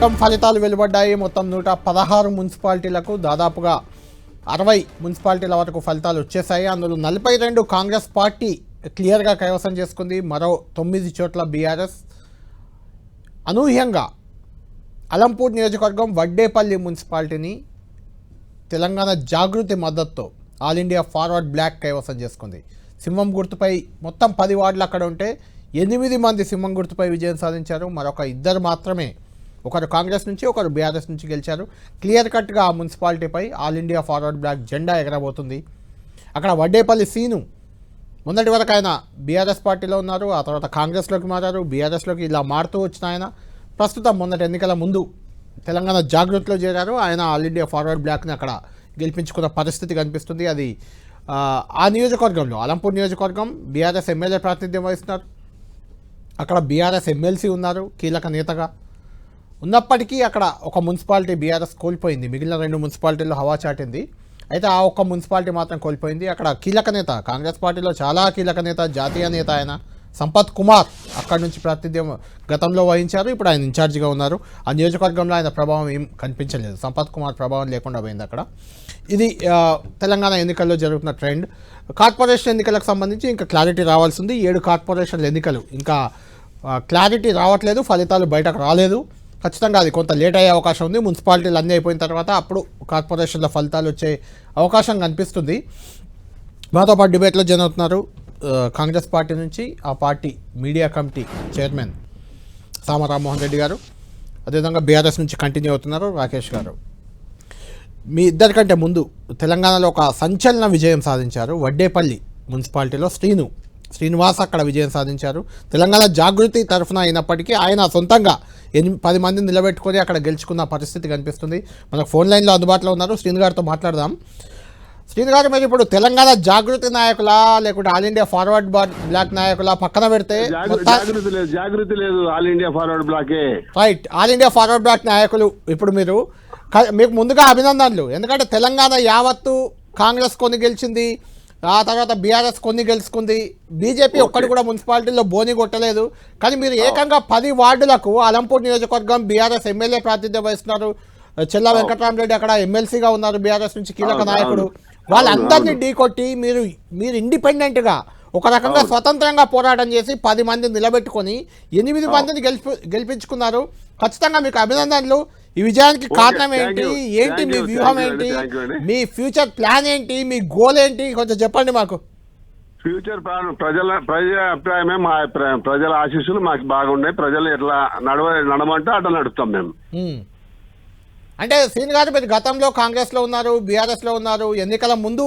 నియోజకవర్గం ఫలితాలు వెలువడ్డాయి. మొత్తం 116 మున్సిపాలిటీలకు దాదాపుగా 60 మున్సిపాలిటీల వరకు ఫలితాలు వచ్చేసాయి. అందులో 42 కాంగ్రెస్ పార్టీ క్లియర్గా కైవసం చేసుకుంది. మరో 9 చోట్ల బీఆర్ఎస్. అనూహ్యంగా అలంపూర్ నియోజకవర్గం వడ్డేపల్లి మున్సిపాలిటీని తెలంగాణ జాగృతి మద్దతుతో ఆల్ ఇండియా ఫార్వర్డ్ బ్లాక్ కైవసం చేసుకుంది. సింహం గుర్తుపై మొత్తం 10 వార్డులు అక్కడ ఉంటే 8 మంది సింహం గుర్తుపై విజయం సాధించారు. మరొక 2 మాత్రమే, ఒకరు కాంగ్రెస్ నుంచి ఒకరు బీఆర్ఎస్ నుంచి గెలిచారు. క్లియర్ కట్గా ఆ మున్సిపాలిటీపై ఆల్ ఇండియా ఫార్వర్డ్ బ్లాక్ జెండా ఎగరబోతుంది. అక్కడ వడ్డేపల్లి సీను మొన్నటి వరకు ఆయన బీఆర్ఎస్ పార్టీలో ఉన్నారు, ఆ తర్వాత కాంగ్రెస్లోకి మారారు, బీఆర్ఎస్లోకి ఇలా మారుతూ వచ్చిన ఆయన ప్రస్తుతం మొన్నటి ఎన్నికల ముందు తెలంగాణ జాగృతిలో చేరారు. ఆయన ఆల్ ఇండియా ఫార్వర్డ్ బ్లాక్ని అక్కడ గెలిపించుకున్న పరిస్థితి కనిపిస్తుంది. అది ఆ నియోజకవర్గంలో అలంపూర్ నియోజకవర్గం బీఆర్ఎస్ ఎమ్మెల్యే ప్రాతినిధ్యం వహిస్తున్నారు. అక్కడ బీఆర్ఎస్ ఎమ్మెల్సీ ఉన్నారు కీలక నేతగా. ఉన్నప్పటికీ అక్కడ ఒక మున్సిపాలిటీ బీఆర్ఎస్ కోల్పోయింది. మిగిలిన 2 మున్సిపాలిటీల్లో హవా చాటింది. అయితే ఆ ఒక్క మున్సిపాలిటీ మాత్రం కోల్పోయింది. అక్కడ కీలక నేత, కాంగ్రెస్ పార్టీలో చాలా కీలక నేత, జాతీయ నేత ఆయన సంపత్ కుమార్ అక్కడి నుంచి ప్రాతినిధ్యం గతంలో వహించారు. ఇప్పుడు ఆయన ఇన్ఛార్జిగా ఉన్నారు. ఆ నియోజకవర్గంలో ఆయన ప్రభావం ఏం కనిపించలేదు. సంపత్ కుమార్ ప్రభావం లేకుండా పోయింది అక్కడ. ఇది తెలంగాణ ఎన్నికల్లో జరుగుతున్న ట్రెండ్. కార్పొరేషన్ ఎన్నికలకు సంబంధించి ఇంకా క్లారిటీ రావాల్సింది. 7 కార్పొరేషన్ల ఎన్నికలు ఇంకా క్లారిటీ రావట్లేదు, ఫలితాలు బయటకు రాలేదు. ఖచ్చితంగా అది కొంత లేట్ అయ్యే అవకాశం ఉంది. మున్సిపాలిటీలు అన్నీ అయిపోయిన తర్వాత అప్పుడు కార్పొరేషన్ల ఫలితాలు వచ్చే అవకాశం కనిపిస్తుంది. మాతో పాటు డిబేట్లో జాయిన్ అవుతున్నారు కాంగ్రెస్ పార్టీ నుంచి ఆ పార్టీ మీడియా కమిటీ చైర్మన్ సామ రామ్మోహన్ రెడ్డి గారు, అదేవిధంగా బీఆర్ఎస్ నుంచి కంటిన్యూ అవుతున్నారు రాకేష్ గారు. మీ ఇద్దరికంటే ముందు తెలంగాణలో ఒక సంచలన విజయం సాధించారు. వడ్డేపల్లి మున్సిపాలిటీలో శ్రీనివాస్ అక్కడ విజయం సాధించారు. తెలంగాణ జాగృతి తరఫున అయినప్పటికీ ఆయన సొంతంగా 10 మందిని నిలబెట్టుకొని అక్కడ గెలుచుకున్న పరిస్థితి కనిపిస్తుంది. మనకు ఫోన్ లైన్లో అందుబాటులో ఉన్నారు. శ్రీను గారితో మాట్లాడదాం. శ్రీను గారు, మీరు ఇప్పుడు తెలంగాణ జాగృతి నాయకులా లేకుంటే ఆల్ ఇండియా ఫార్వర్డ్ బ్లాక్ నాయకులా పక్కన పెడితే జాగృతి లేదు, ఆల్ ఇండియా ఫార్వర్డ్ బ్లాకే. Right, All India forward Block నాయకులు. ఇప్పుడు మీకు ముందుగా అభినందనలు. ఎందుకంటే తెలంగాణ యావత్తు కాంగ్రెస్ కొన్ని గెలిచింది, ఆ తర్వాత బీఆర్ఎస్ కొన్ని గెలుచుకుంది, బీజేపీ ఒక్కటి కూడా మున్సిపాలిటీలో బోని కొట్టలేదు. కానీ మీరు ఏకంగా 10 వార్డులకు అలంపూర్ నియోజకవర్గం బీఆర్ఎస్ ఎమ్మెల్యే ప్రాతినిధ్యం వహిస్తున్నారు. చెల్లా వెంకటరామరెడ్డి అక్కడ ఎమ్మెల్సీగా ఉన్నారు, బీఆర్ఎస్ నుంచి కీలక నాయకుడు. వాళ్ళందరినీ ఢీకొట్టి మీరు ఇండిపెండెంట్గా ఒక రకంగా స్వతంత్రంగా పోరాటం చేసి 10 మందిని నిలబెట్టుకొని 8 మందిని గెలిపించుకున్నారు. ఖచ్చితంగా మీకు అభినందనలు. ఈ విజయానికి కారణం ఏంటి, మీ వ్యూహం ఏంటి, మీ ఫ్యూచర్ ప్లాన్ ఏంటి, మీ గోల్ ఏంటి, కొంచెం చెప్పండి మాకు. ఫ్యూచర్ ప్లాన్ ప్రజల అభిప్రాయమే మా అభిప్రాయం. ప్రజల ఆశీస్సులు మాకు బాగున్నాయి. ప్రజలు ఎట్లా నడమంటే అట్లా నడుపుతాం మేము. అంటే శ్రీను గారు, మీరు గతంలో కాంగ్రెస్ లో ఉన్నారు, బీఆర్ఎస్ లో ఉన్నారు. ఎన్నికల ముందు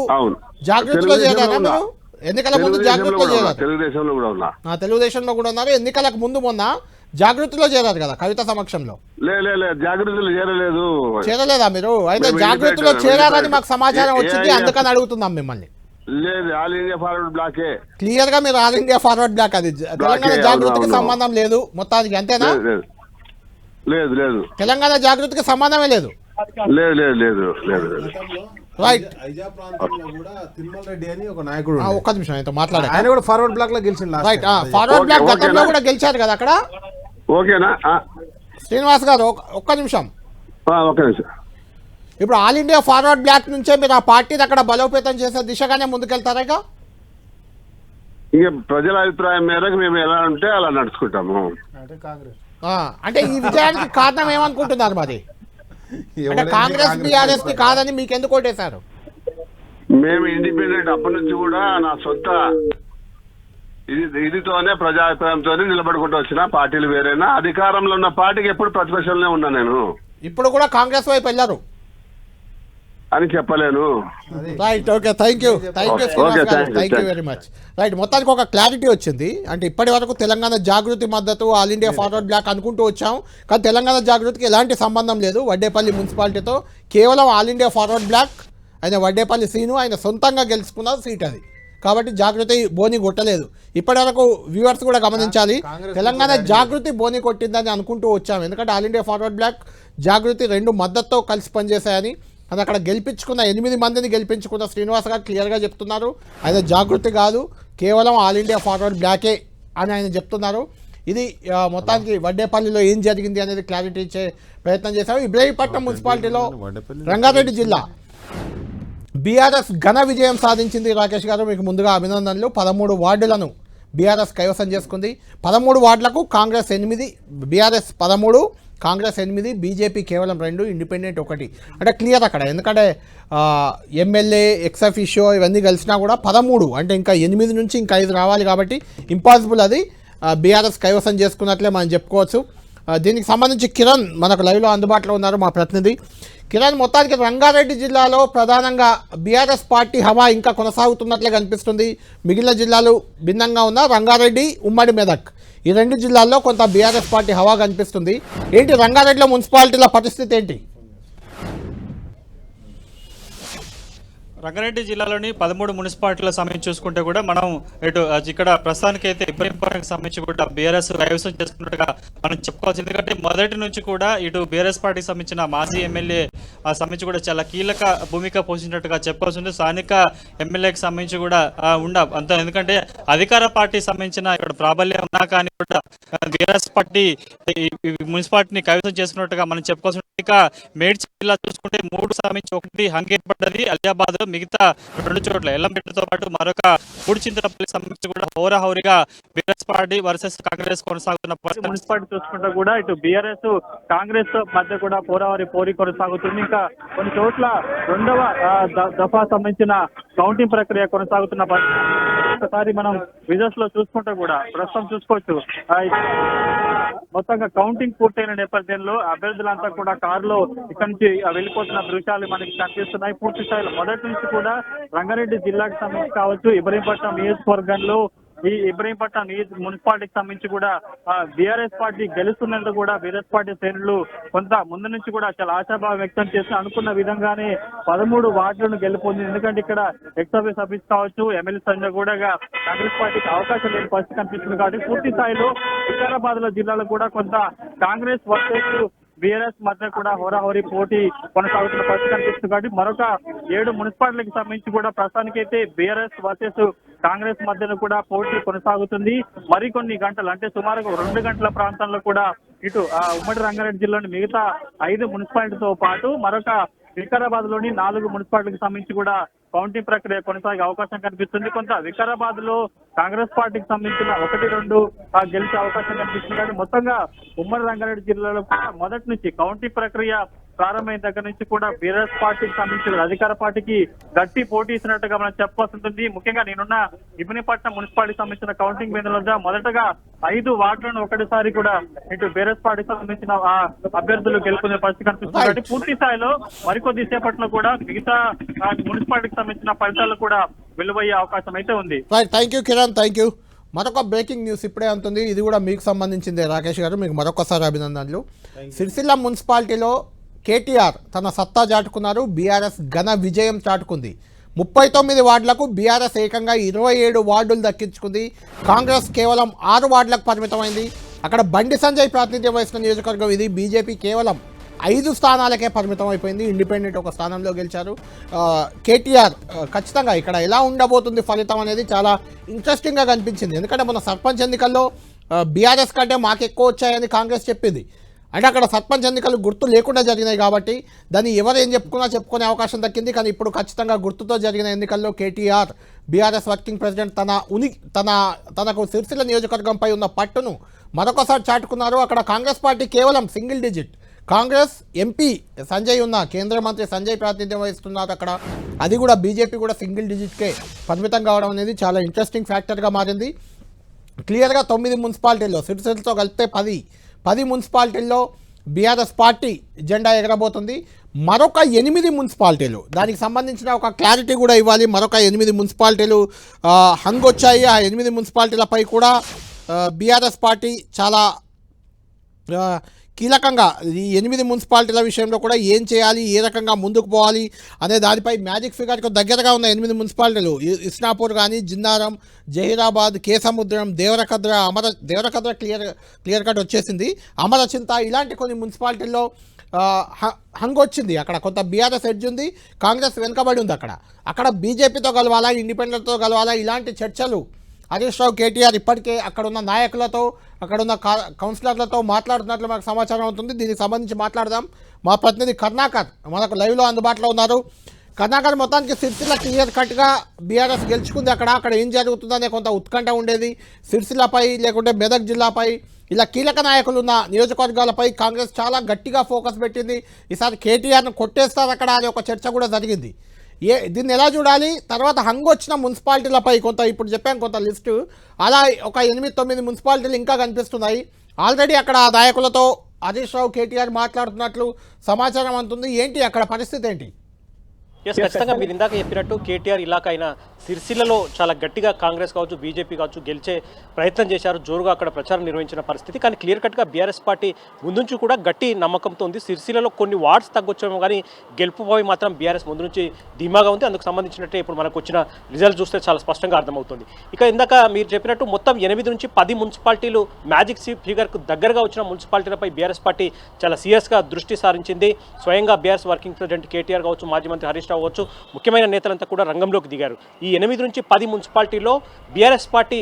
జాగృతిలో చేరారా మీరు? ఎన్నికల ముందు జాగృతిలో చేరారు. తెలుగుదేశంలో కూడా ఉన్నా. తెలుగుదేశంలో కూడా ఉన్నారు. ఎన్నికలకు ముందు మొన్న జాగృతిలో చేరారు కదా కవిత సమక్షంలో. జాగృతిలో చేరలేదా మీరు? అయితే జాగృతిలో చేరారని మాకు సమాచారం వచ్చింది, అందుకని అడుగుతున్నాం మిమ్మల్ని. లేదు, ఆల్ ఇండియా ఫార్వర్డ్ బ్లాకే. క్లియర్ గా మీరు ఆల్ ఇండియా ఫార్వర్డ్ బ్లాక్. అది తెలంగాణ జాగృతికి సంబంధం లేదు మొత్తానికి, అంతేనా? లేదు, తెలంగాణ జాగృతికి సంబంధమే లేదు. రైట్. ఒక్క నిమిషం ఆయనతో మాట్లాడారు. ఆయన కూడా ఫార్వర్డ్ బ్లాక్ లో గెలిచింది. రైట్, ఫార్వర్డ్ బ్లాక్ గతంలో కూడా గెలిచారు కదా అక్కడ. ఓకేనా శ్రీనివాస్ గారు, ఒక్క నిమిషం. ఓకే నిమిషం. ఇప్పుడు ఆల్ ఇండియా ఫార్వర్డ్ బ్లాక్ నుంచే మీరు ఆ పార్టీని అక్కడ బలోపేతం చేసే దిశగానే ముందుకెళ్తారా? ఇక ప్రజల అభిప్రాయం మేరకు మేము ఎలా ఉంటే అలా నడుచుకుంటాము. అంటే ఈ విజయానికి కారణం ఏమనుకుంటున్నారు మరి? అంటే కాంగ్రెస్ బీఆర్ఎస్ కి కాదని మీకు ఎందుకు ఓటేశారు? మేము ఇండిపెండెంట్ అప్పటి నుంచి కూడా నా సొంత ఇదితోనే ప్రజాభిప్రాయంతోనే నిలబడుకుంటూ వచ్చిన. పార్టీలు వేరేనా, అధికారంలో ఉన్న పార్టీకి ఎప్పుడు ప్రతిపక్షంలోనే ఉన్నా నేను. ఇప్పుడు కూడా కాంగ్రెస్ వైపు వెళ్ళారు అని చెప్పలేను. Right, okay, thank you very much. Right, మొత్తానికి ఒక క్లారిటీ వచ్చింది. అంటే ఇప్పటి వరకు తెలంగాణ జాగృతి మద్దతు, ఆల్ ఇండియా ఫార్వర్డ్ బ్లాక్ అనుకుంటూ వచ్చాం. కానీ తెలంగాణ జాగృతికి ఎలాంటి సంబంధం లేదు వడ్డేపల్లి మున్సిపాలిటీతో. కేవలం ఆల్ ఇండియా ఫార్వర్డ్ బ్లాక్ ఆయన వడ్డేపల్లి సీను ఆయన సొంతంగా గెలుచుకున్న సీట్ అది. కాబట్టి జాగృతి బోని కొట్టలేదు. ఇప్పటి వరకు వ్యూవర్స్ కూడా గమనించాలి, తెలంగాణ జాగృతి బోని కొట్టిందని అనుకుంటూ వచ్చాం. ఎందుకంటే ఆల్ ఇండియా ఫార్వర్డ్ బ్లాక్ జాగృతి 2 మద్దతుతో కలిసి పనిచేశాయని. అది అక్కడ గెలిపించుకున్న 8 మందిని గెలిపించుకున్న శ్రీనివాస్ గారు క్లియర్గా చెప్తున్నారు. ఆయన జాగృతి కాదు, కేవలం ఆల్ ఇండియా ఫార్వర్డ్ బ్లాకే అని ఆయన చెప్తున్నారు. ఇది మొత్తానికి వడ్డేపల్లిలో ఏం జరిగింది అనేది క్లారిటీ ఇచ్చే ప్రయత్నం చేశారు. ఇబ్రహీంపట్నం మున్సిపాలిటీలో రంగారెడ్డి జిల్లా బీఆర్ఎస్ ఘన విజయం సాధించింది. రాకేష్ గారు మీకు ముందుగా అభినందనలు. 13 వార్డులను బీఆర్ఎస్ కైవసం చేసుకుంది. 13 వార్డులకు కాంగ్రెస్ 8, బీఆర్ఎస్ 13, కాంగ్రెస్ 8, బీజేపీ కేవలం 2, ఇండిపెండెంట్ 1. అంటే క్లియర్ అక్కడ. ఎందుకంటే ఎమ్మెల్యే ఎక్స్ అఫీషియో ఇవన్నీ కలిసినా కూడా 13, అంటే ఇంకా 8 నుంచి ఇంకా 5 రావాలి కాబట్టి ఇంపాసిబుల్. అది బీఆర్ఎస్ కైవసం చేసుకున్నట్లే మనం చెప్పుకోవచ్చు. దీనికి సంబంధించి కిరణ్ మనకు లైవ్లో అందుబాటులో ఉన్నారు, మా ప్రతినిధి కిరణ్. మొత్తానికి రంగారెడ్డి జిల్లాలో ప్రధానంగా బీఆర్ఎస్ పార్టీ హవా ఇంకా కొనసాగుతున్నట్లే కనిపిస్తుంది. మిగిలిన జిల్లాలు భిన్నంగా ఉన్న రంగారెడ్డి, ఉమ్మడి మెదక్ ఈ 2 జిల్లాల్లో కొంత బీఆర్ఎస్ పార్టీ హవా కనిపిస్తుంది. ఏంటి రంగారెడ్డిలో మున్సిపాలిటీల పరిస్థితి ఏంటి? రంగారెడ్డి జిల్లాలోని 13 మున్సిపాలిటీల సంబంధించి చూసుకుంటే కూడా మనం ఇక్కడ ప్రస్తుతానికైతే ఇబ్రహీంపట్నంకి సంబంధించి కూడా బీఆర్ఎస్ కైవసం చేసుకున్నట్టుగా మనం చెప్పుకోవచ్చు. ఎందుకంటే మొదటి నుంచి కూడా ఇటు బీఆర్ఎస్ పార్టీకి సంబంధించిన మాజీ ఎమ్మెల్యే సంబంధించి కూడా చాలా కీలక భూమిక పోషించినట్టుగా చెప్పుకోవాల్సింది. స్థానిక ఎమ్మెల్యేకి సంబంధించి కూడా అంత ఎందుకంటే అధికార పార్టీ సంబంధించిన ఇక్కడ ప్రాబల్యం ఉన్నా కానీ కూడా బీఆర్ఎస్ పార్టీ మున్సిపాలిటీని కైవసం చేసుకున్నట్టుగా మనం చెప్పుకోవాల్సింది. ఇక మేడ్చల్ జిల్లా చూసుకుంటే 3 సంబంధించి 1 హంగ్ ఏర్పడ్డది అలియాబాద్, మిగతా 2 చోట్ల ఎల్లంపేటతో పాటు మరొక 3 చింతలపల్లి సంబంధించి కూడా హోరాహోరీగా బీఆర్ఎస్ పార్టీ వర్సెస్ కాంగ్రెస్ కొనసాగుతున్న మున్సిపాలిటీ చూసుకుంటే కూడా ఇటు బీఆర్ఎస్ కాంగ్రెస్ మధ్య కూడా హోరాహోరీ పోరీ కొనసాగుతుంది. ఇంకా కొన్ని చోట్ల 2వ దఫా సంబంధించిన కౌంటింగ్ ప్రక్రియ కొనసాగుతున్న ఒకసారి మనం విజువల్స్ లో చూసుకుంటే కూడా ప్రస్తుతం చూసుకోవచ్చు. మొత్తంగా కౌంటింగ్ పూర్తయిన నేపథ్యంలో అభ్యర్థులంతా కూడా కారులో ఇక్కడి నుంచి వెళ్ళిపోతున్న దృశ్యాలు మనకి కనిపిస్తున్నాయి. పూర్తి స్థాయిలో మొదటి నుంచి కూడా రంగారెడ్డి జిల్లాకు సంబంధించి కావచ్చు, ఇబ్రహీంపట్నం నియోజకవర్గంలో ఈ ఇబ్రహీంపట్నం మున్సిపాలిటీకి సంబంధించి కూడా బీఆర్ఎస్ పార్టీ గెలుస్తున్నందుకు కూడా బీఆర్ఎస్ పార్టీ శ్రేణులు కొంత ముందు నుంచి కూడా చాలా ఆశాభావం వ్యక్తం చేసి అనుకున్న విధంగానే 13 వార్డులను గెలుపొందింది. ఎందుకంటే ఇక్కడ ఎక్స్ ఆఫీస్ కావచ్చు, ఎమ్మెల్యే సంజయ్ కూడా కాంగ్రెస్ పార్టీకి అవకాశం లేని పరిస్థితి కనిపిస్తుంది. కాబట్టి పూర్తి స్థాయిలో వికారాబాద్ జిల్లాలో కూడా కొంత కాంగ్రెస్ వర్సెస్ బీఆర్ఎస్ మధ్య కూడా హోరాహోరీ పోటీ కొనసాగుతున్న పరిస్థితి కనిపిస్తుంది. కాబట్టి మరొక 7 మున్సిపాలిటీలకు సంబంధించి కూడా ప్రస్తుతానికైతే బీఆర్ఎస్ వర్సెస్ కాంగ్రెస్ మధ్యలో కూడా పోటీ కొనసాగుతుంది. మరికొన్ని గంటలు అంటే సుమారుగా 2 గంటల ప్రాంతంలో కూడా ఇటు ఉమ్మడి రంగారెడ్డి జిల్లాలోని మిగతా 5 మున్సిపాలిటీతో పాటు మరొక వికారాబాద్ లోని 4 మున్సిపాలిటీకి సంబంధించి కూడా కౌంటింగ్ ప్రక్రియ కొనసాగే అవకాశం కనిపిస్తుంది. కొంత వికారాబాద్ లో కాంగ్రెస్ పార్టీకి సంబంధించిన 1-2 గెలిచే అవకాశం కనిపిస్తుంది. కానీ మొత్తంగా ఉమ్మడి రంగారెడ్డి జిల్లాలో మొదటి నుంచి కౌంటింగ్ ప్రక్రియ ప్రారంభమైన దగ్గర నుంచి కూడా బీఆర్ఎస్ పార్టీకి సంబంధించిన అధికార పార్టీకి గట్టి పోటీ ఇస్తున్నట్టుగా మనం చెప్పాల్సి ఉంటుంది. ముఖ్యంగా నేనున్న ఇబ్రహీంపట్నం మున్సిపాలిటీకి సంబంధించిన కౌంటింగ్ కేంద్రంలో మొదటగా 5 వార్డులను ఒకటిసారి కూడా ఇటు బీఆర్ఎస్ పార్టీకి సంబంధించిన అభ్యర్థులు గెలుపొందే పరిస్థితి కనిపిస్తుంది. కాబట్టి పూర్తి స్థాయిలో మరికొద్ది సేపట్లో కూడా మిగతా మున్సిపాలిటీకి సంబంధించిన ఫలితాలు కూడా వెలువయ్యే అవకాశం అయితే ఉంది. Thank you Kiran, thank you. మరొక బ్రేకింగ్ న్యూస్ ఇప్పుడే అందుతుంది. ఇది కూడా మీకు సంబంధించిందే రాకేష్ గారు, మీకు మరొకసారి అభినందనలు. సిరిసిల్ల మున్సిపాలిటీలో కేటీఆర్ తన సత్తా చాటుకున్నారు. బీఆర్ఎస్ ఘన విజయం చాటుకుంది. 39 వార్డులకు బీఆర్ఎస్ ఏకంగా 27 వార్డులు దక్కించుకుంది. కాంగ్రెస్ కేవలం 6 వార్డులకు పరిమితమైంది. అక్కడ బండి సంజయ్ ప్రాతినిధ్యం వహిస్తున్న నియోజకవర్గం ఇది. బీజేపీ కేవలం 5 స్థానాలకే పరిమితం అయిపోయింది. ఇండిపెండెంట్ 1 స్థానంలో గెలిచారు. కేటీఆర్ ఖచ్చితంగా ఇక్కడ ఎలా ఉండబోతుంది ఫలితం అనేది చాలా ఇంట్రెస్టింగ్గా కనిపించింది. ఎందుకంటే మన సర్పంచ్ ఎన్నికల్లో బీఆర్ఎస్ కంటే మాకు ఎక్కువ వచ్చాయని కాంగ్రెస్ చెప్పింది. అంటే అక్కడ సర్పంచ్ ఎన్నికలు గుర్తు లేకుండా జరిగినాయి కాబట్టి దాన్ని ఎవరు ఏం చెప్పుకునే అవకాశం దక్కింది. కానీ ఇప్పుడు ఖచ్చితంగా గుర్తుతో జరిగిన ఎన్నికల్లో కేటీఆర్ బీఆర్ఎస్ వర్కింగ్ ప్రెసిడెంట్ తనకు సిరిసిల్ల నియోజకవర్గంపై ఉన్న పట్టును మరొకసారి చాటుకున్నారు. అక్కడ కాంగ్రెస్ పార్టీ కేవలం single digit. Congress MP Sanjay ఉన్న కేంద్ర మంత్రి సంజయ్ ప్రాతినిధ్యం వహిస్తున్నారు అక్కడ. అది కూడా బీజేపీ కూడా సింగిల్ డిజిట్కే పరిమితం కావడం అనేది చాలా ఇంట్రెస్టింగ్ ఫ్యాక్టర్గా మారింది. క్లియర్గా 9 మున్సిపాలిటీల్లో సిరిసిల్లతో కలిపితే 10 మున్సిపాలిటీల్లో బీఆర్ఎస్ పార్టీ జెండా ఎగరబోతుంది. మరొక 8 మున్సిపాలిటీలు, దానికి సంబంధించిన ఒక క్లారిటీ కూడా ఇవ్వాలి. మరొక 8 మున్సిపాలిటీలు హంగొచ్చాయి. ఆ 8 మున్సిపాలిటీలపై కూడా బీఆర్ఎస్ పార్టీ చాలా కీలకంగా ఈ 8 మున్సిపాలిటీల విషయంలో కూడా ఏం చేయాలి, ఏ రకంగా ముందుకు పోవాలి అనే దానిపై మ్యాజిక్ ఫిగర్కు దగ్గరగా ఉన్న 8 మున్సిపాలిటీలు ఇస్నాపూర్ కానీ, జిన్నారం, జహీరాబాద్, కేసముద్రం, దేవరకద్ర క్లియర్ కట్ వచ్చేసింది, అమరచింత, ఇలాంటి కొన్ని మున్సిపాలిటీల్లో హంగొచ్చింది. అక్కడ కొంత బీఆర్ఎస్ ఎడ్జ్ ఉంది, కాంగ్రెస్ వెనుకబడి ఉంది. అక్కడ బీజేపీతో కలవాలా, ఇండిపెండెంట్తో కలవాలా, ఇలాంటి చర్చలు హరీష్ రావు కేటీఆర్ ఇప్పటికే అక్కడ ఉన్న నాయకులతో అక్కడ ఉన్న కౌన్సిలర్లతో మాట్లాడుతున్నట్లు మనకు సమాచారం అవుతుంది. దీనికి సంబంధించి మాట్లాడదాం. మా ప్రతినిధి కర్ణాకర్ మనకు లైవ్లో అందుబాటులో ఉన్నారు. కర్ణాకర్, మొత్తానికి సిరిసిల్ల క్లియర్ కట్గా బీఆర్ఎస్ గెలుచుకుంది. అక్కడ ఏం జరుగుతుందనే కొంత ఉత్కంఠ ఉండేది. సిరిసిల్లపై లేకుంటే మెదక్ జిల్లాపై ఇలా కీలక నాయకులు ఉన్న నియోజకవర్గాలపై కాంగ్రెస్ చాలా గట్టిగా ఫోకస్ పెట్టింది. ఈసారి కేటీఆర్ను కొట్టేస్తారు అక్కడ అనే ఒక చర్చ కూడా జరిగింది. దీన్ని ఎలా చూడాలి? తర్వాత హంగొచ్చిన మున్సిపాలిటీలపై కొంత ఇప్పుడు చెప్పాం కొంత లిస్టు, అలా ఒక 8-9 మున్సిపాలిటీలు ఇంకా కనిపిస్తున్నాయి. ఆల్రెడీ అక్కడ నాయకులతో హరీష్ రావు కేటీఆర్ మాట్లాడుతున్నట్లు సమాచారం అందుతుంది. ఏంటి అక్కడ పరిస్థితి ఏంటి? ఎస్, ఖచ్చితంగా మీరు ఇందాక చెప్పినట్టు కేటీఆర్ ఇలాకా అయిన సిరిసిల్లలో చాలా గట్టిగా కాంగ్రెస్ కావచ్చు, బీజేపీ కావచ్చు గెలిచే ప్రయత్నం చేశారు. జోరుగా అక్కడ ప్రచారం నిర్వహించిన పరిస్థితి. కానీ క్లియర్ కట్గా బీఆర్ఎస్ పార్టీ ముందుంచి కూడా గట్టి నమ్మకంతో ఉంది. సిరిసిల్లలో కొన్ని వార్డ్స్ తగ్గొచ్చామో కానీ గెలుపుపోయి మాత్రం బీఆర్ఎస్ ముందు నుంచి ధీమాగా ఉంది. అందుకు సంబంధించినట్టే ఇప్పుడు మనకు వచ్చిన రిజల్ట్ చూస్తే చాలా స్పష్టంగా అర్థమవుతుంది. ఇక ఇందాక మీరు చెప్పినట్టు మొత్తం 8 నుంచి 10 మున్సిపాలిటీలు మ్యాజిక్ ఫిగర్కు దగ్గరగా వచ్చిన మున్సిపాలిటీలపై బీఆర్ఎస్ పార్టీ చాలా సీరియస్గా దృష్టి సారించింది. స్వయంగా బీఆర్ఎస్ వర్కింగ్ ప్రెసిడెంట్ కేటీఆర్ కావచ్చు, మాజీ మంత్రి హరీష్ రావు కావచ్చు, ముఖ్యమైన నేతలంతా కూడా రంగంలోకి దిగారు. ఈ 8 నుంచి 10 మున్సిపాలిటీలో బీఆర్ఎస్ పార్టీ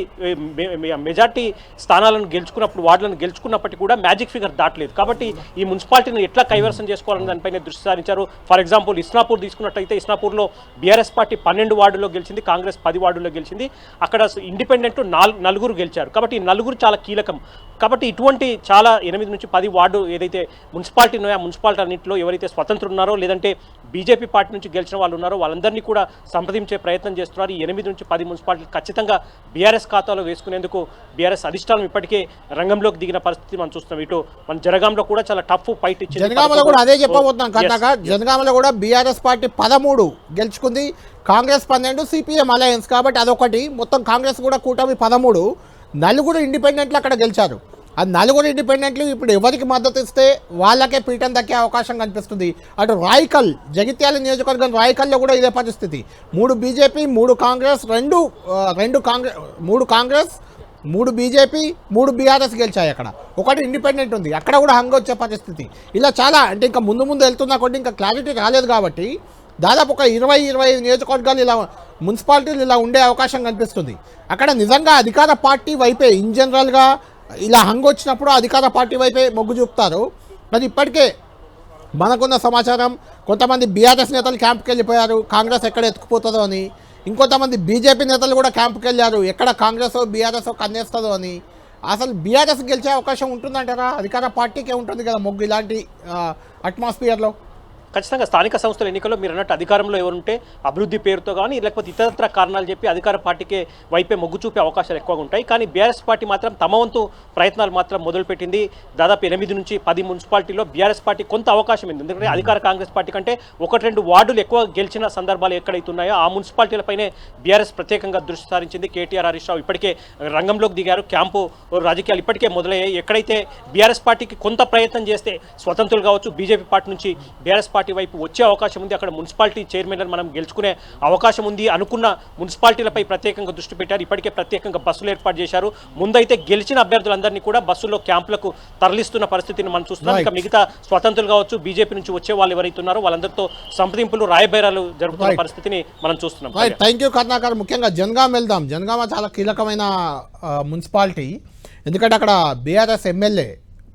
మెజార్టీ స్థానాలను గెలుచుకున్నప్పుడు, వార్డులను గెలుచుకున్నప్పటికీ కూడా మ్యాజిక్ ఫిగర్ దాటలేదు. కాబట్టి ఈ మున్సిపాలిటీని ఎట్లా కైవసం చేసుకోవాలని దానిపైన దృష్టి సారించారు. ఫర్ ఎగ్జాంపుల్ ఇస్నాపూర్ తీసుకున్నట్టయితే ఇస్నాపూర్లో బీఆర్ఎస్ పార్టీ 12 వార్డుల్లో గెలిచింది, కాంగ్రెస్ 10 వార్డుల్లో గెలిచింది. అక్కడ ఇండిపెండెంట్ 4 గెలిచారు. కాబట్టి ఈ 4 చాలా కీలకం. కాబట్టి ఇటువంటి చాలా 8 నుంచి 10 వార్డు ఏదైతే మున్సిపాలిటీ ఉన్నాయో ఆ మున్సిపాలిటీ అన్నింటిలో ఎవరైతే స్వతంత్రులు ఉన్నారో లేదంటే బీజేపీ పార్టీ నుంచి గెలిచిన వాళ్ళు ఉన్నారో వాళ్ళందరినీ కూడా సంప్రదించే ప్రయత్నం చేస్తున్నారు. ఈ 8 నుంచి 10 మున్సిపాలిటీలు ఖచ్చితంగా బీఆర్ఎస్ ఖాతాలో వేసుకునేందుకు బీఆర్ఎస్ అధిష్టానం ఇప్పటికే రంగంలోకి దిగిన పరిస్థితి మనం చూస్తున్నాం. ఇటు మన జనగాంలో కూడా చాలా టఫ్ ఫైట్ ఇచ్చింది. జనగామలో కూడా అదే చెప్పబోతున్నాం కర్ణాక. జనగామలో కూడా బీఆర్ఎస్ పార్టీ 13 గెలుచుకుంది, కాంగ్రెస్ 12, సిపిఎం అలయన్స్. కాబట్టి అదొకటి. మొత్తం కాంగ్రెస్ కూడా కూటమి 13, 4 ఇండిపెండెంట్లు అక్కడ గెలిచారు. ఆ 4 ఇండిపెండెంట్లు ఇప్పుడు ఎవరికి మద్దతు ఇస్తే వాళ్ళకే పీఠం దక్కే అవకాశం కనిపిస్తుంది. అటు రాయకల్, జగిత్యాల నియోజకవర్గం రాయకల్లో కూడా ఇదే పరిస్థితి. 3 BJP, 3 Congress, 3 Congress, 3 BJP, 3 BRS గెలిచాయి. అక్కడ ఒకటి ఇండిపెండెంట్ ఉంది. అక్కడ కూడా హంగ వచ్చే పరిస్థితి. ఇలా చాలా అంటే ఇంకా ముందు వెళ్తున్నా కొద్ది ఇంకా క్లారిటీ రాలేదు. కాబట్టి దాదాపు ఒక 20-25 నియోజకవర్గాలు ఇలా మున్సిపాలిటీలు ఇలా ఉండే అవకాశం కనిపిస్తుంది. అక్కడ నిజంగా అధికార పార్టీ వైపే ఇన్ జనరల్గా ఇలా హంగొచ్చినప్పుడు అధికార పార్టీ వైపే మొగ్గు చూపుతారు. మరి ఇప్పటికే మనకున్న సమాచారం కొంతమంది బీఆర్ఎస్ నేతలు క్యాంప్కి వెళ్ళిపోయారు, కాంగ్రెస్ ఎక్కడ ఎత్తుకుపోతుందో అని. ఇంకొంతమంది బీజేపీ నేతలు కూడా క్యాంప్కి వెళ్ళారు, ఎక్కడ కాంగ్రెస్ బీఆర్ఎస్ కన్నేస్తుందో అని. అసలు బీఆర్ఎస్ గెలిచే అవకాశం ఉంటుందంటారా? అధికార పార్టీకే ఉంటుంది కదా మొగ్గు ఇలాంటి అట్మాస్ఫియర్లో. ఖచ్చితంగా స్థానిక సంస్థల ఎన్నికల్లో మీరు అన్నట్టు అధికారంలో ఎవరుంటే అభివృద్ధి పేరుతో కానీ లేకపోతే ఇతరత్ర కారణాలు చెప్పి అధికార పార్టీకే వైపే మొగ్గు చూపే అవకాశాలు ఎక్కువగా ఉంటాయి. కానీ బీఆర్ఎస్ పార్టీ మాత్రం తమ వంతు ప్రయత్నాలు మాత్రం మొదలుపెట్టింది. దాదాపు 8 నుంచి 10 మున్సిపాలిటీలో బీఆర్ఎస్ పార్టీ కొంత అవకాశం ఉంది. ఎందుకంటే అధికార కాంగ్రెస్ పార్టీ కంటే 1-2 వార్డులు ఎక్కువ గెలిచిన సందర్భాలు ఎక్కడైతున్నాయో ఆ మున్సిపాలిటీలపైనే బీఆర్ఎస్ ప్రత్యేకంగా దృష్టి సారించింది. కేటీఆర్, హరీష్ రావు ఇప్పటికే రంగంలోకి దిగారు. క్యాంపు రాజకీయాలు ఇప్పటికే మొదలయ్యాయి. ఎక్కడైతే బీఆర్ఎస్ పార్టీకి కొంత ప్రయత్నం చేస్తే స్వతంత్రులు కావచ్చు, బీజేపీ పార్టీ నుంచి బీఆర్ఎస్ పార్టీ వైపు వచ్చే అవకాశం ఉంది. అక్కడ మున్సిపాలిటీ చైర్మన్లను మనం గెలుచుకునే అవకాశం ఉంది. అనుకున్న మున్సిపాలిటీలపై ప్రత్యేకంగా దృష్టి పెట్టారు. ఇప్పటికే ప్రత్యేకంగా బస్సులు ఏర్పాటు చేశారు. ముందైతే గెలిచిన అభ్యర్థులందరినీ కూడా బస్సుల్లో క్యాంపులకు తరలిస్తున్న పరిస్థితిని మనం చూస్తున్నాం. ఇక మిగతా స్వతంత్రులు కావచ్చు, బీజేపీ నుంచి వచ్చే వాళ్ళు ఎవరైతే ఉన్నారో వాళ్ళందరితో సంప్రదింపులు, రాయబేరాలు జరుపుతున్న పరిస్థితిని మనం చూస్తున్నాం. Thank you Karnakar. ముఖ్యంగా జనగామ వెళ్దాం. జనగామ చాలా కీలకమైన మున్సిపాలిటీ. ఎందుకంటే అక్కడ బీఆర్ఎస్ ఎమ్మెల్యే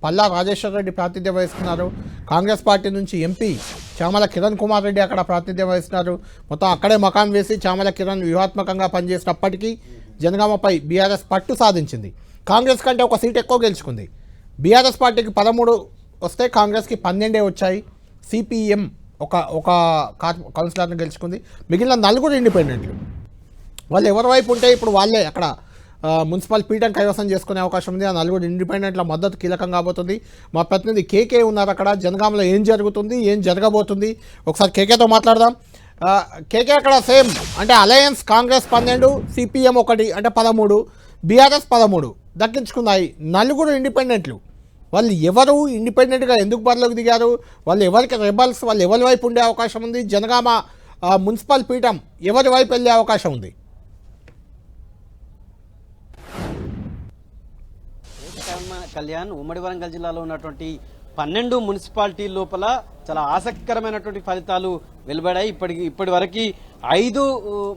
పల్లా రాజేశ్వర రెడ్డి ప్రాతినిధ్యం వహిస్తున్నారు. కాంగ్రెస్ పార్టీ నుంచి ఎంపీ చామల కిరణ్ కుమార్ రెడ్డి అక్కడ ప్రాతినిధ్యం వహిస్తున్నారు. మొత్తం అక్కడే మకాం వేసి చామల కిరణ్ వ్యూహాత్మకంగా పనిచేసినప్పటికీ జనగామపై బీఆర్ఎస్ పట్టు సాధించింది. కాంగ్రెస్ కంటే ఒక సీట్ ఎక్కువ గెలుచుకుంది. బీఆర్ఎస్ పార్టీకి 13 వస్తే కాంగ్రెస్కి 12 వచ్చాయి. సిపిఎం ఒక కౌన్సిలర్ని గెలుచుకుంది. మిగిలిన 4 ఇండిపెండెంట్లు. వాళ్ళు ఎవరి వైపు ఉంటే ఇప్పుడు వాళ్ళే అక్కడ మున్సిపల్ పీఠం కైవసం చేసుకునే అవకాశం ఉంది. ఆ 4 ఇండిపెండెంట్ల మద్దతు కీలకం కాబోతుంది. మా ప్రతినిధి కేకే ఉన్నారు అక్కడ. జనగామలో ఏం జరుగుతుంది, ఏం జరగబోతుంది, ఒకసారి కేకేతో మాట్లాడదాం. కేకే అక్కడ సేమ్ అంటే అలయన్స్ కాంగ్రెస్ 12, సిపిఎం 1 అంటే 13, బీఆర్ఎస్ 13 దక్కించుకున్నాయి. 4 ఇండిపెండెంట్లు. వాళ్ళు ఎవరు ఇండిపెండెంట్గా ఎందుకు బరిలోకి దిగారు, వాళ్ళు ఎవరికి రెబల్స్, వాళ్ళు ఎవరి వైపు ఉండే అవకాశం ఉంది, జనగామ మున్సిపల్ పీఠం ఎవరి వైపు వెళ్ళే అవకాశం ఉంది? కళ్యాణ్, ఉమ్మడి వరంగల్ జిల్లాలో ఉన్నటువంటి 12 మున్సిపాలిటీ లోపల చాలా ఆసక్తికరమైనటువంటి ఫలితాలు వెలువడాయి. ఇప్పటి వరకు 5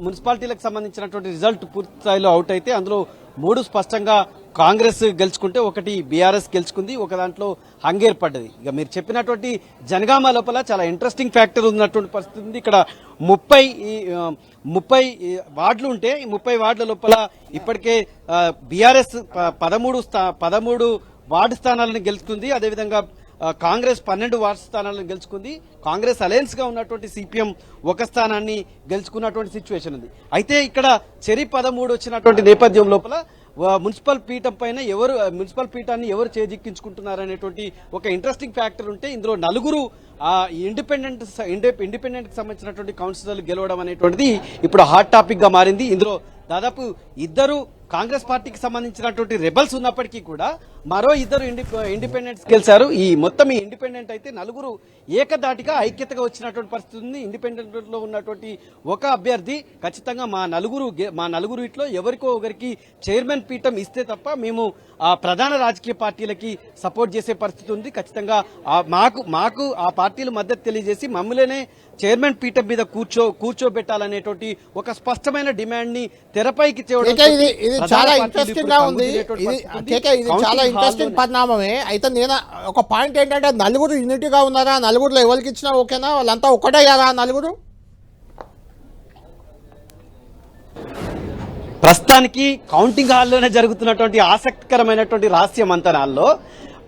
మున్సిపాలిటీలకు సంబంధించినటువంటి రిజల్ట్ పూర్తి స్థాయిలో అవుట్ అయితే అందులో 3 స్పష్టంగా కాంగ్రెస్ గెలుచుకుంటే 1 బీఆర్ఎస్ గెలుచుకుంది, ఒక దాంట్లో హంగేర్పడ్డది. ఇక మీరు చెప్పినటువంటి జనగామ లోపల చాలా ఇంట్రెస్టింగ్ ఫ్యాక్టర్ ఉన్నటువంటి పరిస్థితి ఉంది. ఇక్కడ 30 వార్డులు ఉంటే 30 వార్డుల లోపల ఇప్పటికే బీఆర్ఎస్ 13 వార్డు స్థానాలను గెలుచుకుంది. అదేవిధంగా కాంగ్రెస్ 12 వార్డు స్థానాలను గెలుచుకుంది. కాంగ్రెస్ అలయన్స్ గా ఉన్నటువంటి సిపిఎం 1 స్థానాన్ని గెలుచుకున్నటువంటి సిచ్యువేషన్ ఉంది. అయితే ఇక్కడ చెరి 13 వచ్చినటువంటి నేపథ్యం లోపల మున్సిపల్ పీఠాన్ని ఎవరు చేజిక్కించుకుంటున్నారనేటువంటి ఒక ఇంట్రెస్టింగ్ ఫ్యాక్టర్ ఉంటే ఇందులో 4 ఇండిపెండెంట్ కి సంబంధించినటువంటి కౌన్సిలర్లు గెలవడం అనేటువంటిది ఇప్పుడు హాట్ టాపిక్ గా మారింది. ఇందులో దాదాపు 2 కాంగ్రెస్ పార్టీకి సంబంధించినటువంటి రెబల్స్ ఉన్నప్పటికీ కూడా మరో 2 ఇండిపెండెంట్స్ గెలిచారు. ఈ ఇండిపెండెంట్ అయితే 4 ఏకదాటిగా ఐక్యతగా వచ్చినటువంటి పరిస్థితి ఉంది. ఇండిపెండెంట్ లో ఉన్నటువంటి ఒక అభ్యర్థి ఖచ్చితంగా మా నలుగురిలో ఎవరికో ఒకరికి చైర్మన్ పీఠం ఇస్తే తప్ప మేము ప్రధాన రాజకీయ పార్టీలకి సపోర్ట్ చేసే పరిస్థితి ఉంది. ఖచ్చితంగా మాకు ఆ పార్టీలు మద్దతు తెలియజేసి మమ్మల్నే చైర్మన్ పీఠం మీద కూర్చోబెట్టాలనేటువంటి ఒక స్పష్టమైన డిమాండ్ ని తెరపైకి చాలా ఇంట్రెస్టింగ్ గా ఉంది. ఇది చాలా ఇంట్రెస్టింగ్ పరిణామమే. అయితే నేను ఒక పాయింట్ ఏంటంటే 4 యూనిటీగా ఉన్నారా, 4లో ఎవరికి ఇచ్చినా ఓకేనా, వాళ్ళంతా ఒక్కటయ్యారా 4? ప్రస్తుతానికి కౌంటింగ్ హాల్లోనే జరుగుతున్నటువంటి ఆసక్తికరమైనటువంటి రహస్య మంతనాల్లో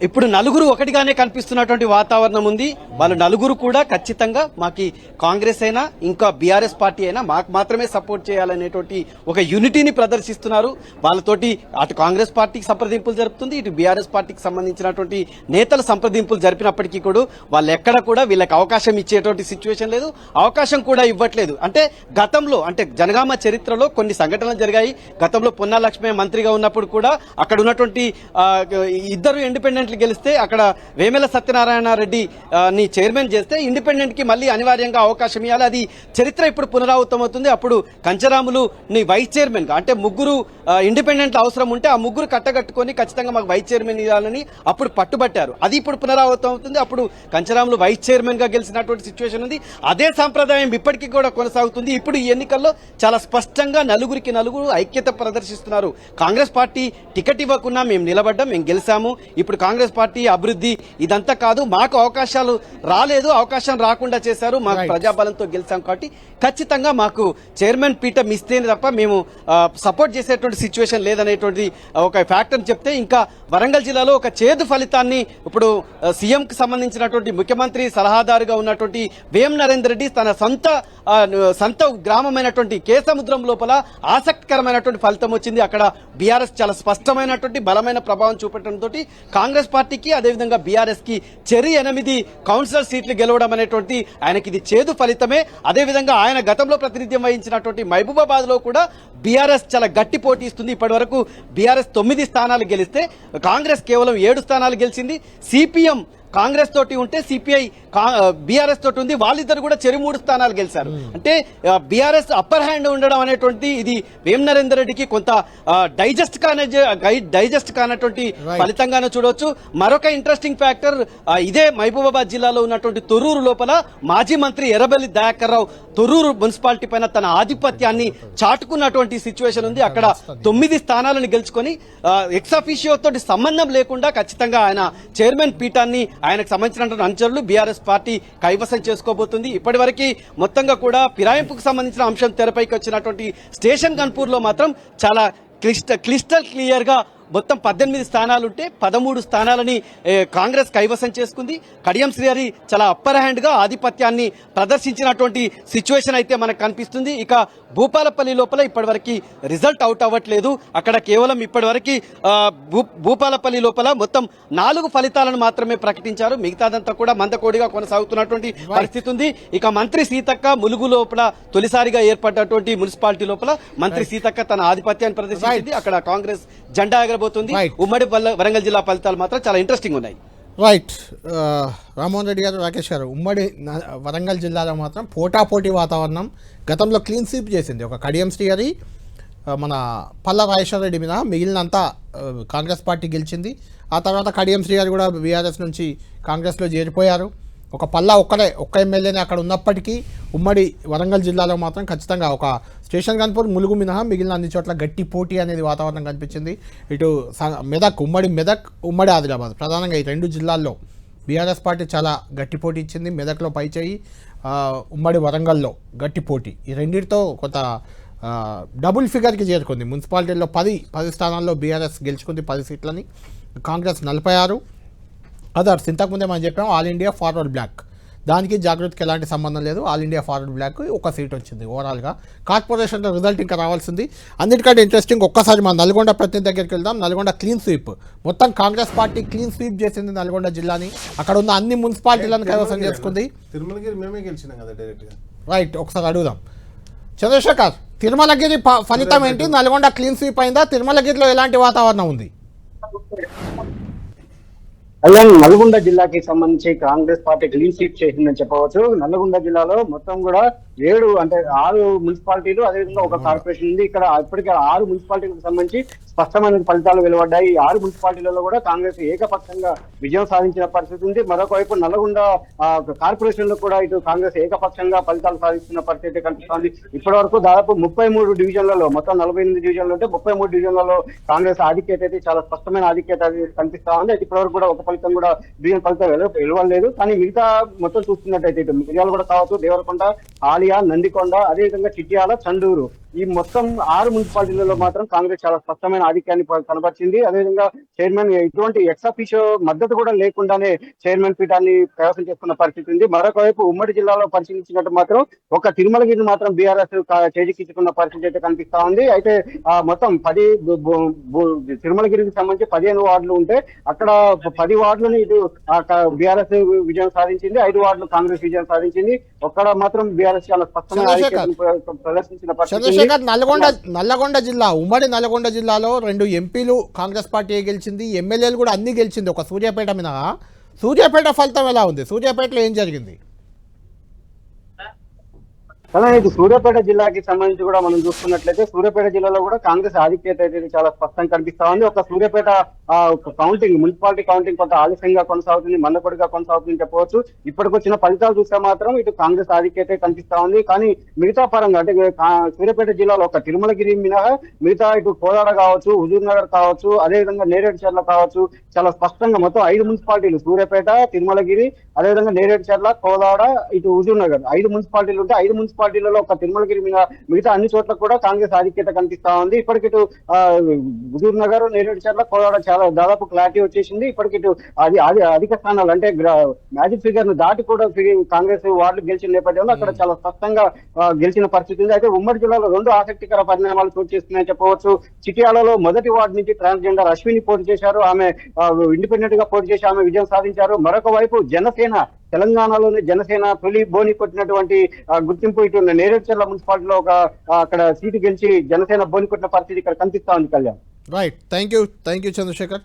ఇప్పుడు 4 ఒకటిగానే కనిపిస్తున్నటువంటి వాతావరణం ఉంది. వాళ్ళు 4 కూడా ఖచ్చితంగా మాకు కాంగ్రెస్ అయినా ఇంకా బీఆర్ఎస్ పార్టీ అయినా మాకు మాత్రమే సపోర్ట్ చేయాలనేటువంటి ఒక యూనిటీని ప్రదర్శిస్తున్నారు. వాళ్ళతోటి అటు కాంగ్రెస్ పార్టీకి సంప్రదింపులు జరుపుతుంది, ఇటు బీఆర్ఎస్ పార్టీకి సంబంధించినటువంటి నేతలు సంప్రదింపులు జరిపినప్పటికీ కూడా వాళ్ళు ఎక్కడ కూడా వీళ్ళకి అవకాశం ఇచ్చేటువంటి సిచ్యువేషన్ లేదు, అవకాశం కూడా ఇవ్వట్లేదు. అంటే గతంలో జనగామ చరిత్రలో కొన్ని సంఘటనలు జరిగాయి. గతంలో పొన్నా లక్ష్మయ్య మంత్రిగా ఉన్నప్పుడు కూడా అక్కడ ఉన్నటువంటి 2 ఇండిపెండెంట్ గెలిస్తే అక్కడ వేమల సత్యనారాయణ రెడ్డి ని చైర్మన్ చేస్తే ఇండిపెండెంట్ కి మళ్ళీ అనివార్యంగా అవకాశం ఇవ్వాలి. అది చరిత్ర ఇప్పుడు పునరావృతం అవుతుంది. అప్పుడు కంచరాములు ని వైస్ చైర్మన్ గా అంటే 3 ఇండిపెండెంట్ అవసరం ఉంటే ఆ 3 కట్టగట్టుకొని ఖచ్చితంగా మాకు వైస్ చైర్మన్ ఇవ్వాలని అప్పుడు పట్టుబట్టారు. అది ఇప్పుడు పునరావృతం అవుతుంది. అప్పుడు కంచరాములు వైస్ చైర్మన్ గా గెలిచినటువంటి సిచ్యువేషన్ ఉంది. అదే సాంప్రదాయం ఇప్పటికీ కూడా కొనసాగుతుంది. ఇప్పుడు ఈ ఎన్నికల్లో చాలా స్పష్టంగా 4 ఐక్యత ప్రదర్శిస్తున్నారు. కాంగ్రెస్ పార్టీ టికెట్ ఇవ్వకుండా మేము నిలబడ్డాం, మేము గెలిచాము, ఇప్పుడు కాంగ్రెస్ పార్టీ అభివృద్ధి ఇదంతా కాదు, మాకు అవకాశాలు రాలేదు, అవకాశం రాకుండా చేశారు, మాకు ప్రజాబలంతో గెలిచాం కాబట్టి ఖచ్చితంగా మాకు చైర్మన్ పీఠం ఇస్తేనే తప్ప మేము సపోర్ట్ చేసేటువంటి సిచ్యువేషన్ లేదనేటువంటి ఒక ఫ్యాక్టర్ చెప్తే, ఇంకా వరంగల్ జిల్లాలో ఒక చేదు ఫలితాన్ని ఇప్పుడు సీఎం కి సంబంధించినటువంటి ముఖ్యమంత్రి సలహాదారుగా ఉన్నటువంటి వేం నరేందర్ రెడ్డి తన సొంత గ్రామమైనటువంటి కేసముద్రం లోపల ఆసక్తికరమైనటువంటి ఫలితం వచ్చింది. అక్కడ బీఆర్ఎస్ చాలా స్పష్టమైనటువంటి బలమైన ప్రభావం చూపెట్టడంతో కాంగ్రెస్ పార్టీకి అదేవిధంగా బీఆర్ఎస్ కి చెరి 8 కౌన్సిలర్ సీట్లు గెలవడం అనేటువంటి ఆయనకి ఇది చేదు ఫలితమే. అదేవిధంగా ఆయన గతంలో ప్రాతినిధ్యం వహించినటువంటి మహబూబాబాద్ లో కూడా బీఆర్ఎస్ చాలా గట్టి పోటీ ఇస్తుంది. ఇప్పటి వరకు బీఆర్ఎస్ 9 స్థానాలు గెలిస్తే కాంగ్రెస్ కేవలం 7 స్థానాలు గెలిచింది. సిపిఎం కాంగ్రెస్ తోటి ఉంటే సిపిఐ బీఆర్ఎస్ తోటి ఉంది, వాళ్ళిద్దరు కూడా చెరి 3 స్థానాలు గెలిచారు. బీఆర్ఎస్ అప్పర్ హ్యాండ్ ఉండడం అనేటువంటి ఇది వేం నరేందర్ రెడ్డికి కొంత డైజెస్ట్ కానటువంటి ఫలితంగానే చూడవచ్చు. మరొక ఇంట్రెస్టింగ్ ఫ్యాక్టర్ ఇదే మహబూబాబాద్ జిల్లాలో ఉన్నటువంటి తొర్రూరు లోపల మాజీ మంత్రి ఎర్రబెల్లి దయాకర్ రావు తొర్రూరు మున్సిపాలిటీ పైన తన ఆధిపత్యాన్ని చాటుకున్నటువంటి సిచ్యువేషన్ ఉంది. అక్కడ 9 స్థానాలను గెలుచుకొని ఎక్సాఫిషియో తోటి సంబంధం లేకుండా ఖచ్చితంగా ఆయన చైర్మన్ పీఠాన్ని ఆయనకు సంబంధించినటువంటి అనుచరులు బీఆర్ఎస్ పార్టీ కైవసం చేసుకోబోతుంది. ఇప్పటివరకు మొత్తంగా కూడా ఫిరాయింపుకు సంబంధించిన అంశం తెరపైకి వచ్చినటువంటి స్టేషన్ గన్పూర్ లో మాత్రం చాలా క్లిస్టల్ క్లియర్ గా మొత్తం 18 స్థానాలుంటే 13 స్థానాలని కాంగ్రెస్ కైవసం చేసుకుంది. కడియం శ్రీహరి చాలా అప్పర్ హ్యాండ్ గా ఆధిపత్యాన్ని ప్రదర్శించినటువంటి సిచ్యువేషన్ అయితే మనకు కనిపిస్తుంది. ఇక భూపాలపల్లి లోపల ఇప్పటివరకు రిజల్ట్ అవుట్ అవ్వట్లేదు. అక్కడ కేవలం ఇప్పటివరకు భూపాలపల్లి లోపల మొత్తం 4 ఫలితాలను మాత్రమే ప్రకటించారు. మిగతాదంతా కూడా మందకోడిగా కొనసాగుతున్నటువంటి పరిస్థితి ఉంది. ఇక మంత్రి సీతక్క ములుగు లోపల తొలిసారిగా ఏర్పడ్డటువంటి మున్సిపాలిటీ లోపల మంత్రి సీతక్క తన ఆధిపత్యాన్ని ప్రదర్శించింది. అక్కడ కాంగ్రెస్ జెండా ఎగరబోతుంది. ఉమ్మడి వరంగల్ జిల్లా ఫలితాలు మాత్రం చాలా ఇంట్రెస్టింగ్ ఉన్నాయి. రైట్, రామ్మోహన్ రెడ్డి గారు, రాకేష్ గారు, ఉమ్మడి వరంగల్ జిల్లాలో మాత్రం పోటాపోటీ వాతావరణం. గతంలో క్లీన్ స్వీప్ చేసింది ఒక కడియం శ్రీహరి, మన పల్ల రాజేశ్వరరెడ్డి మీద మిగిలినంతా కాంగ్రెస్ పార్టీ గెలిచింది. ఆ తర్వాత కడియం శ్రీ గారు కూడా బీఆర్ఎస్ నుంచి కాంగ్రెస్లో చేరిపోయారు. ఒక పల్లా ఒక్క ఎమ్మెల్యేనే అక్కడ ఉన్నప్పటికీ ఉమ్మడి వరంగల్ జిల్లాలో మాత్రం ఖచ్చితంగా ఒక స్టేషన్ కనుపూర్ ములుగు మినహా మిగిలిన అన్ని చోట్ల గట్టి పోటీ అనేది వాతావరణం కనిపించింది. ఇటు మెదక్ ఉమ్మడి ఆదిలాబాద్ ప్రధానంగా ఈ 2 జిల్లాల్లో బీఆర్ఎస్ పార్టీ చాలా గట్టి పోటీ ఇచ్చింది. మెదక్లో పైచేయి, ఉమ్మడి వరంగల్లో గట్టి పోటీ. ఈ రెండింటితో కొంత డబుల్ ఫిగర్కి చేరుకుంది. మున్సిపాలిటీల్లో 10 స్థానాల్లో బీఆర్ఎస్ గెలుచుకుంది 10 సీట్లని, కాంగ్రెస్ 46. అదర్స్ ఇంతకుముందే మనం చెప్పాము ఆల్ ఇండియా ఫార్వర్డ్ బ్లాక్, దానికి జాగృతికి ఎలాంటి సంబంధం లేదు. All India forward Bloc 1 seat వచ్చింది ఓవరాల్గా. కార్పొరేషన్లో రిజల్ట్ ఇంకా రావాల్సింది. అన్నిటికంటే ఇంట్రెస్టింగ్ ఒక్కసారి మన నల్గొండ ప్రతినిధి దగ్గరికి వెళ్దాం. నల్గొండ క్లీన్ స్వీప్, మొత్తం కాంగ్రెస్ పార్టీ క్లీన్ స్వీప్ చేసింది నల్గొండ జిల్లాని. అక్కడ ఉన్న అన్ని మున్సిపాలిటీలను కైవసం చేసుకుంది. తిరుమలగిరి మేమే గెలిచినాం కదా డైరెక్ట్గా. రైట్, ఒకసారి అడుగుదాం చంద్రశేఖర్, తిరుమలగిరి ఫలితం ఏంటి? నల్గొండ క్లీన్ స్వీప్ అయిందా? తిరుమలగిరిలో ఎలాంటి వాతావరణం ఉంది? కళ్యాణ్, నల్గొండ జిల్లాకి సంబంధించి కాంగ్రెస్ పార్టీ క్లీన్ స్వీప్ చేసిందని చెప్పవచ్చు. నల్గొండ జిల్లాలో మొత్తం కూడా 6 మున్సిపాలిటీలు, అదేవిధంగా ఒక కార్పొరేషన్ ఉంది. ఇక్కడ ఇప్పటికే 6 మున్సిపాలిటీలకు సంబంధించి స్పష్టమైన ఫలితాలు వెలువడ్డాయి. 6 మున్సిపాలిటీలలో కూడా కాంగ్రెస్ ఏకపక్షంగా విజయం సాధించిన పరిస్థితి ఉంది. మరొక వైపు నల్గొండ కార్పొరేషన్ లో కూడా ఇటు కాంగ్రెస్ ఏకపక్షంగా ఫలితాలు సాధిస్తున్న పరిస్థితి కనిపిస్తోంది. ఇప్పటి వరకు దాదాపు 33 డివిజన్లలో, మొత్తం 48 డివిజన్లు ఉంటే 33 డివిజన్లలో కాంగ్రెస్ ఆధిక్యత అయితే చాలా స్పష్టమైన ఆధిక్యత కనిపిస్తా ఉంది. అయితే ఇప్పటి వరకు కూడా ఒక ఫలితం కూడా డివిజన్ ఫలితం వెలువడలేదు. కానీ మిగతా మొత్తం చూస్తున్నట్టయితే ఇటు మిర్యాల కూడా కావచ్చు, దేవరకొండ, ఆలియా, నందికొండ, అదేవిధంగా చిట్యాల, చండూరు, ఈ మొత్తం 6 మున్సిపాలిటీలలో మాత్రం కాంగ్రెస్ చాలా స్పష్టమైన ఆధిక్యాన్ని కనబరిచింది. అదేవిధంగా చైర్మన్ ఇటువంటి ఎక్స్ అఫీషియో మద్దతు కూడా లేకుండానే చైర్మన్ పీఠాన్ని కైవసం చేసుకున్న పరిస్థితి ఉంది. మరొక వైపు ఉమ్మడి జిల్లాలో పరిశీలించినట్టు మాత్రం ఒక తిరుమలగిరిని మాత్రం బీఆర్ఎస్ చేజిక్కించుకున్న పరిస్థితి అయితే కనిపిస్తా ఉంది. అయితే మొత్తం 10 తిరుమలగిరికి సంబంధించి 15 వార్డులు ఉంటే అక్కడ 10 వార్డులను ఇటు బీఆర్ఎస్ విజయం సాధించింది, 5 వార్డులు కాంగ్రెస్ విజయం సాధించింది. ఒక్కడ మాత్రం బీఆర్ఎస్ చాలా స్పష్టమైన ఆధిక్యాన్ని ప్రదర్శించిన పరిస్థితి. నల్లగొండ జిల్లా, ఉమ్మడి నల్గొండ జిల్లాలో 2 ఎంపీలు కాంగ్రెస్ పార్టీ గెలిచింది, ఎమ్మెల్యేలు కూడా అన్ని గెలిచింది ఒక సూర్యాపేట మినహా. సూర్యాపేట ఫలితం ఎలా ఉంది? సూర్యాపేటలో ఏం జరిగింది? అలానే ఇటు సూర్యాపేట జిల్లాకి సంబంధించి కూడా మనం చూసుకున్నట్లయితే సూర్యాపేట జిల్లాలో కూడా కాంగ్రెస్ ఆధిక్యత అయితే చాలా స్పష్టంగా కనిపిస్తా ఉంది. ఒక సూర్యాపేట కౌంటింగ్, మున్సిపాలిటీ కౌంటింగ్ కొంత ఆలస్యంగా కొనసాగుతుంది, మందకొడిగా కొనసాగుతుంది చెప్పవచ్చు. ఇప్పటికొచ్చిన ఫలితాలు చూస్తే మాత్రం ఇటు కాంగ్రెస్ ఆధిక్యత కనిపిస్తా ఉంది. కానీ మిగతా పరంగా అంటే సూర్యాపేట జిల్లాలో ఒక తిరుమలగిరి మినహా మిగతా ఇటు కోదాడ కావచ్చు, హుజూర్ నగర్ కావచ్చు, అదేవిధంగా నేరేడుచర్ల కావచ్చు, చాలా స్పష్టంగా మొత్తం 5 మున్సిపాలిటీలు, సూర్యాపేట, తిరుమలగిరి, అదేవిధంగా నేరేడుచర్ల, కోదాడ, ఇటు హుజూర్ నగర్ 5 మున్సిపాలిటీలు ఉంటే 5 మున్సిపాలిటీలలో ఒక తిరుమలగిరి మీద మిగతా అన్ని చోట్ల కూడా కాంగ్రెస్ ఆధిక్యత కనిపిస్తా ఉంది. ఇప్పటికిటు హుజూర్ నగర్, నేరేడుచర్ల, కోదాడ చాలా దాదాపు క్లారిటీ వచ్చేసింది. ఇప్పటికిటు అధిక స్థానాలు అంటే మ్యాజిక్ ఫిగర్ ను దాటి కూడా కాంగ్రెస్ వార్డులు గెలిచిన నేపథ్యంలో అక్కడ చాలా స్పష్టంగా గెలిచిన పరిస్థితి ఉంది. అయితే ఉమ్మడి జిల్లాలో 2 ఆసక్తికర పరిణామాలు చోటు చేసుకున్నాయని చెప్పవచ్చు. చిట్యాలలో మొదటి వార్డు నుంచి ట్రాన్స్జెండర్ అశ్విని పోటీ చేశారు. ఆమె ఇండిపెండెంట్ గా పోటీ చేసి ఆమె విజయం సాధించారు. మరొక వైపు జనసేన, తెలంగాణలోని జనసేన తొలి బోని కొట్టినటువంటి గుర్తింపు ఇటు నేరేడుచర్ల మున్సిపాలిటీలో అక్కడ సీటు గెలిచి జనసేన బోని కొట్టిన పరిస్థితి ఇక్కడ కనిపిస్తా ఉంది. Kalyan, right, thank you Chandrasekhar.